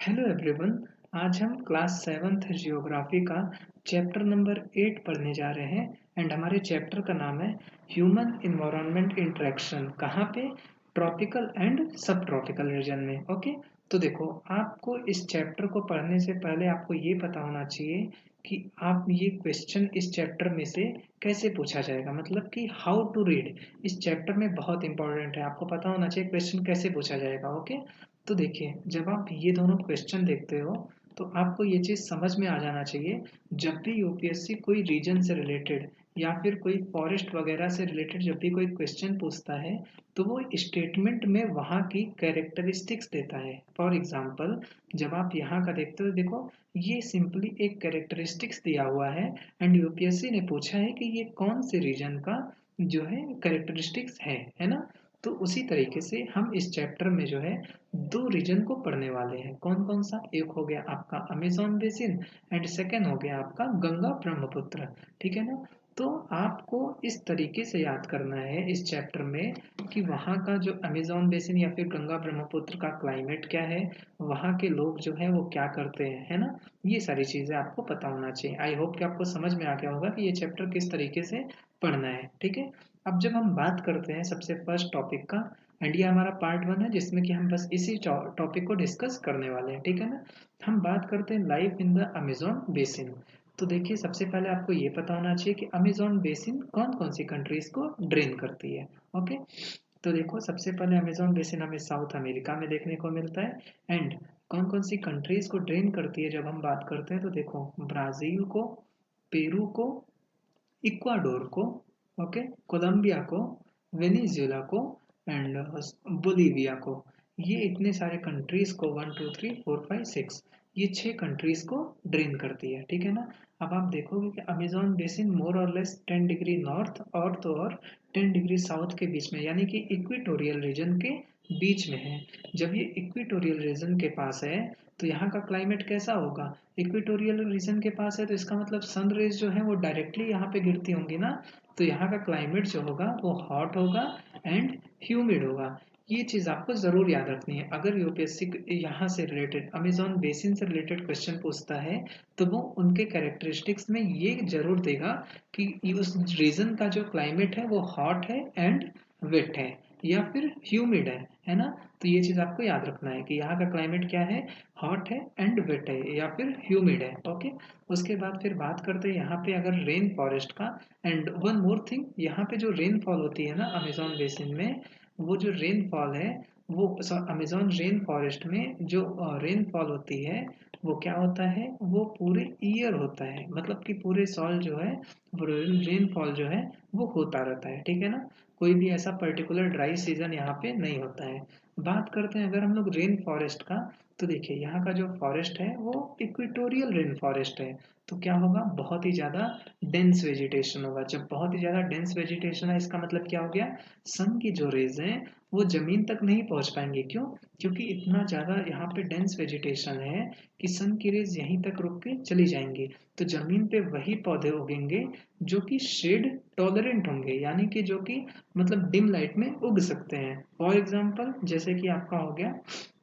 Hello everyone. आज हम class 7th geography का चैप्टर नंबर 8 पढ़ने जा रहे हैं एंड हमारे चैप्टर का नाम है ह्यूमन इन्वायरमेंट इंटरेक्शन। कहाँ पे? ट्रॉपिकल एंड सब ट्रॉपिकल रीजन में। ओके, तो देखो, आपको इस चैप्टर को पढ़ने से पहले आपको ये पता होना चाहिए कि आप ये क्वेश्चन इस चैप्टर में से कैसे पूछा जाएगा, मतलब कि हाउ टू रीड इस चैप्टर में बहुत इंपॉर्टेंट है। आपको पता होना चाहिए क्वेश्चन कैसे पूछा जाएगा। ओके, तो देखिए, जब आप ये दोनों क्वेश्चन देखते हो तो आपको ये चीज़ समझ में आ जाना चाहिए। जब भी यूपीएससी कोई रीजन से रिलेटेड या फिर कोई फॉरेस्ट वगैरह से रिलेटेड जब भी कोई क्वेश्चन पूछता है तो वो स्टेटमेंट में वहाँ की कैरेक्टरिस्टिक्स देता है। फॉर एग्जांपल, जब आप यहाँ का देखते हो, देखो ये सिंपली एक कैरेक्टरिस्टिक्स दिया हुआ है एंड यूपीएससी ने पूछा है कि ये कौन से रीजन का जो है कैरेक्टरिस्टिक्स है ना। तो उसी तरीके से हम इस चैप्टर में जो है दो रीजन को पढ़ने वाले हैं। कौन कौन सा? एक हो गया आपका अमेज़न बेसिन एंड सेकेंड हो गया आपका गंगा ब्रह्मपुत्र। ठीक है ना। तो आपको इस तरीके से याद करना है इस चैप्टर में कि वहाँ का जो अमेज़न बेसिन या फिर गंगा ब्रह्मपुत्र का क्लाइमेट क्या है, वहाँ के लोग जो है वो क्या करते हैं, है ना। ये सारी चीज़ें आपको पता होना चाहिए। आई होप कि आपको समझ में आ गया होगा कि ये चैप्टर किस तरीके से पढ़ना है। ठीक है, अब जब हम बात करते हैं सबसे फर्स्ट टॉपिक का, एंड ये हमारा पार्ट 1 है जिसमें कि हम बस इसी टॉपिक को डिस्कस करने वाले हैं। ठीक है ना। हम बात करते हैं life in the Amazon basin. तो देखिए, सबसे पहले आपको ये पता होना चाहिए कि अमेज़न बेसिन कौन कौन सी कंट्रीज को ड्रेन करती है। ओके, तो देखो, सबसे पहले अमेज़न बेसिन हमें साउथ अमेरिका में देखने को मिलता है एंड कौन कौन सी कंट्रीज को ड्रेन करती है जब हम बात करते हैं तो देखो, ब्राज़ील को, पेरू को, इक्वाडोर को, ओके, कोलंबिया को, वेनेजुएला को एंड बोलीविया को। ये इतने सारे कंट्रीज को 1 2 3 4 5 6 ये 6 कंट्रीज को ड्रेन करती है। ठीक है ना। अब आप देखोगे कि अमेज़न बेसिन मोर और लेस 10 डिग्री नॉर्थ और तो और 10 डिग्री साउथ के बीच में, यानी कि इक्वेटोरियल रीजन के बीच में है। जब ये इक्वेटोरियल रीजन के पास है तो यहाँ का क्लाइमेट कैसा होगा? इक्वेटोरियल रीजन के पास है तो इसका मतलब सन रेज जो है वो डायरेक्टली यहाँ पे गिरती होंगी ना। तो यहाँ का क्लाइमेट जो होगा वो हॉट होगा एंड ह्यूमिड होगा। ये चीज़ आपको ज़रूर याद रखनी है। अगर यूपीएससी यहाँ से रिलेटेड अमेज़न बेसिन से रिलेटेड क्वेश्चन पूछता है तो वो उनके कैरेक्टरिस्टिक्स में ये जरूर देगा कि उस रीजन का जो क्लाइमेट है वो हॉट है एंड वेट है या फिर ह्यूमिड है ना। तो ये चीज़ आपको याद रखना है कि यहाँ का क्लाइमेट क्या है, हॉट है एंड वेट है या फिर ह्यूमिड है। ओके, उसके बाद फिर बात करते हैं यहाँ पे अगर रेन फॉरेस्ट का। एंड वन मोर थिंग, यहाँ पे जो रेन फॉल होती है ना अमेज़न बेसिन में, वो जो रेन फॉल है वो अमेज़न रेन फॉरेस्ट में जो रेन फॉल होती है वो क्या होता है, वो पूरे ईयर होता है, मतलब कि पूरे साल जो है वो रेन फॉल जो है वो होता रहता है। ठीक है ना। कोई भी ऐसा पर्टिकुलर ड्राई सीजन यहाँ पे नहीं होता है। बात करते हैं अगर हम लोग रेन फॉरेस्ट का, तो देखिए यहाँ का जो फॉरेस्ट है वो इक्वेटोरियल रेन फॉरेस्ट है। तो क्या होगा, बहुत ही ज़्यादा डेंस वेजिटेशन होगा। जब बहुत ही ज़्यादा डेंस वेजिटेशन है इसका मतलब क्या हो गया, सन की जो रेज हैं वो ज़मीन तक नहीं पहुँच पाएंगे। क्यों? क्योंकि इतना ज़्यादा यहाँ पे डेंस वेजिटेशन है कि सन की रेज यहीं तक रुक के चली जाएंगी। तो ज़मीन पे वही पौधे उगेंगे जो कि शेड टॉलरेंट होंगे, यानी कि जो कि मतलब डिम लाइट में उग सकते हैं। फॉर एग्जाम्पल, जैसे कि आपका हो गया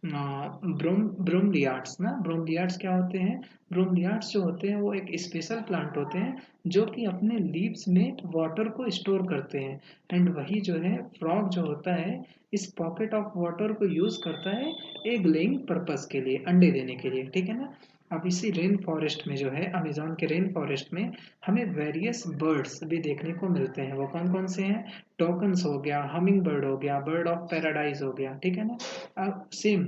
ब्रोमलियार्ड्स ना। ब्रोमलियार्ड्स क्या होते हैं? ब्रोमलियार्ड्स जो होते हैं वो एक स्पेशल प्लांट होते हैं जो कि अपने लीव्स में वाटर को स्टोर करते हैं। एंड वही जो है फ्रॉग जो होता है इस पॉकेट ऑफ वाटर को यूज करता है एग लेइंग पर्पस के लिए, अंडे देने के लिए। ठीक है ना। अब इसी रेन फॉरेस्ट में जो है अमेज़न के रेन फॉरेस्ट में हमें वेरियस बर्ड्स भी देखने को मिलते हैं। वो कौन कौन से हैं? टोकन्स हो गया, हमिंग बर्ड हो गया, बर्ड ऑफ पैराडाइज हो गया। ठीक है ना। अब सेम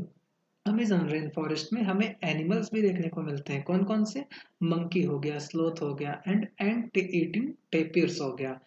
अमेज़न रेन फॉरेस्ट में हमें एनिमल्स भी देखने को मिलते हैं। कौन कौन से? मंकी हो गया, स्लोथ हो गया एंड एंट ईटिंग टेपियर्स हो गया।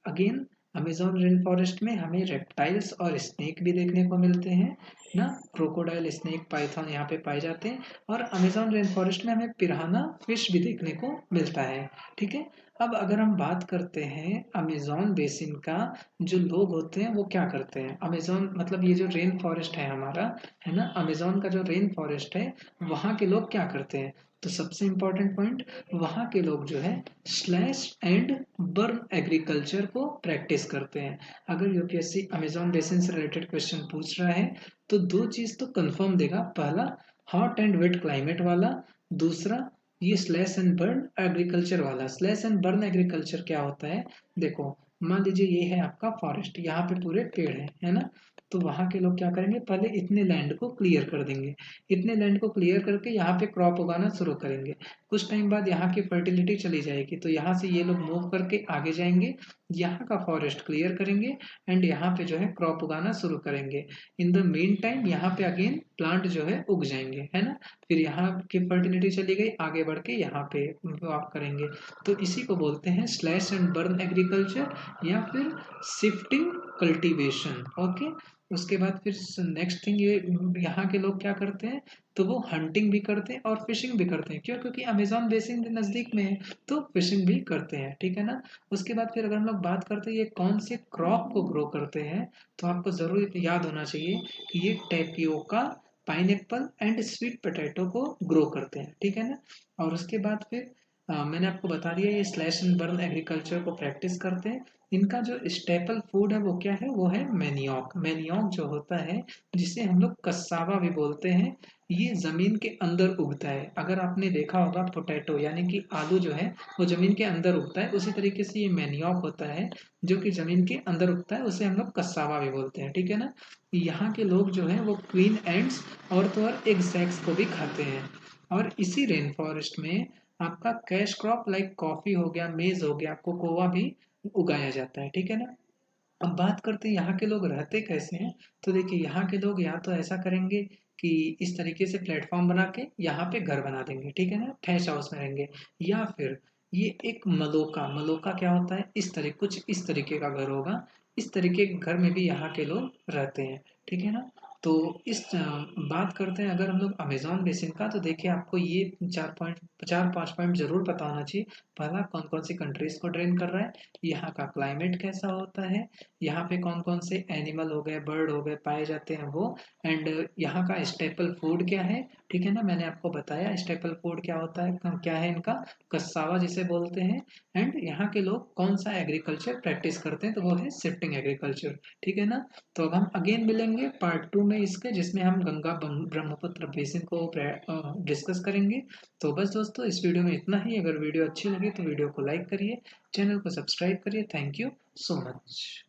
अगेन अमेज़न रेन फॉरेस्ट में हमें रेप्टाइल्स और स्नेक भी देखने को मिलते हैं ना। क्रोकोडाइल, स्नेक, पाइथन यहाँ पे पाए जाते हैं। और अमेज़न रेन फॉरेस्ट में हमें पिराना फिश भी देखने को मिलता है। ठीक है। अब अगर हम बात करते हैं अमेज़न बेसिन का, जो लोग होते हैं वो क्या करते हैं? अमेज़न मतलब ये जो रेन फॉरेस्ट है हमारा, है ना, अमेज़न का जो रेन फॉरेस्ट है वहाँ के लोग क्या करते हैं? तो सबसे इम्पोर्टेंट पॉइंट, वहाँ के लोग जो है स्लैश एंड बर्न एग्रीकल्चर को प्रैक्टिस करते हैं। अगर यूपीएससी अमेज़न बेसिन से रिलेटेड क्वेश्चन पूछ रहा है तो दो चीज़ तो कंफर्म देगा। पहला, हॉट एंड वेट क्लाइमेट वाला, दूसरा ये स्लैश एंड बर्न एग्रीकल्चर वाला। स्लैश एंड बर्न एग्रीकल्चर क्या होता है, देखो मान लीजिए ये है आपका फॉरेस्ट, यहाँ पे पूरे पेड़ है ना, तो वहाँ के लोग क्या करेंगे, पहले इतने लैंड को क्लियर कर देंगे, इतने लैंड को क्लियर करके यहाँ पे क्रॉप उगाना शुरू करेंगे। कुछ टाइम बाद यहाँ की फर्टिलिटी चली जाएगी, तो यहाँ से ये लोग मूव करके आगे जाएंगे, यहाँ का फॉरेस्ट क्लियर करेंगे एंड यहाँ पे जो है क्रॉप उगाना शुरू करेंगे। इन द मेन टाइम यहाँ पे अगेन प्लांट जो है उग जाएंगे, है ना। फिर यहाँ की फर्टिलिटी चली गई, आगे बढ़ के यहाँ पे आप करेंगे। तो इसी को बोलते हैं स्लैश एंड बर्न एग्रीकल्चर या फिर शिफ्टिंग कल्टीवेशन। ओके, उसके बाद फिर नेक्स्ट थिंग, ये यहाँ के लोग क्या करते हैं, तो वो हंटिंग भी करते हैं और फिशिंग भी करते हैं। क्यों? क्योंकि अमेजोन बेसिन नजदीक में है, तो फिशिंग भी करते हैं, ठीक है ना। उसके बाद फिर अगर हम लोग बात करते हैं ये कौन से क्रॉप को ग्रो करते हैं, तो आपको जरूर याद होना चाहिए कि ये tapioca, pineapple and sweet potato को ग्रो करते हैं, ठीक है ना। और उसके बाद फिर मैंने आपको बता दिया ये स्लैश एंड बर्न एग्रीकल्चर को प्रैक्टिस करते हैं। इनका जो स्टेपल फूड है वो क्या है, वो है मैनियोक। मैनियोक जो होता है, जिसे हम लोग कस्सावा भी बोलते हैं, ये जमीन के अंदर उगता है। अगर आपने देखा होगा पोटैटो यानी कि आलू जो है वो जमीन के अंदर उगता है, उसी तरीके से ये मैनियोक होता है जो कि जमीन के अंदर उगता है, उसे हम लोग कस्सावा भी बोलते हैं, ठीक है ना। यहाँ के लोग जो है वो क्वीन एंड्स और तो और एग्जैक्ट्स को भी खाते हैं। और इसी रेन फॉरेस्ट में आपका कैश क्रॉप लाइक कॉफी हो गया, मेज हो गया, कोकोआ भी उगाया जाता है, ठीक है ना। अब बात करते हैं यहाँ के लोग रहते कैसे हैं। तो देखिए यहाँ के लोग या तो ऐसा करेंगे कि इस तरीके से प्लेटफॉर्म बना के यहाँ पे घर बना देंगे, ठीक है ना, थैच हाउस में रहेंगे। या फिर ये एक मलोका, मलोका क्या होता है, इस तरह कुछ इस तरीके का घर होगा, इस तरीके के घर में भी यहाँ के लोग रहते हैं, ठीक है ना। तो इस बात करते हैं अगर हम लोग अमेजोन बेसिन का, तो देखिए आपको ये 4-5 पॉइंट जरूर पता होना चाहिए। पहला, कौन कौन सी कंट्रीज को ड्रेन कर रहा है, यहाँ का क्लाइमेट कैसा होता है, यहाँ पे कौन कौन से एनिमल हो गए, बर्ड हो गए पाए जाते हैं वो, एंड यहाँ का स्टेपल फूड क्या है, ठीक है ना। मैंने आपको बताया स्टेपल फूड क्या होता है, क्या है इनका, कस्सावा जिसे बोलते हैं। एंड यहाँ के लोग कौन सा एग्रीकल्चर प्रैक्टिस करते हैं, तो वो है शिफ्टिंग एग्रीकल्चर, ठीक है ना। तो अब हम अगेन मिलेंगे पार्ट 2 में इसके, जिसमें हम गंगा ब्रह्मपुत्र बेसिन को डिस्कस करेंगे। तो बस दोस्तों इस वीडियो में इतना ही। अगर वीडियो अच्छी लगी तो वीडियो को लाइक करिए, चैनल को सब्सक्राइब करिए। Thank you so much.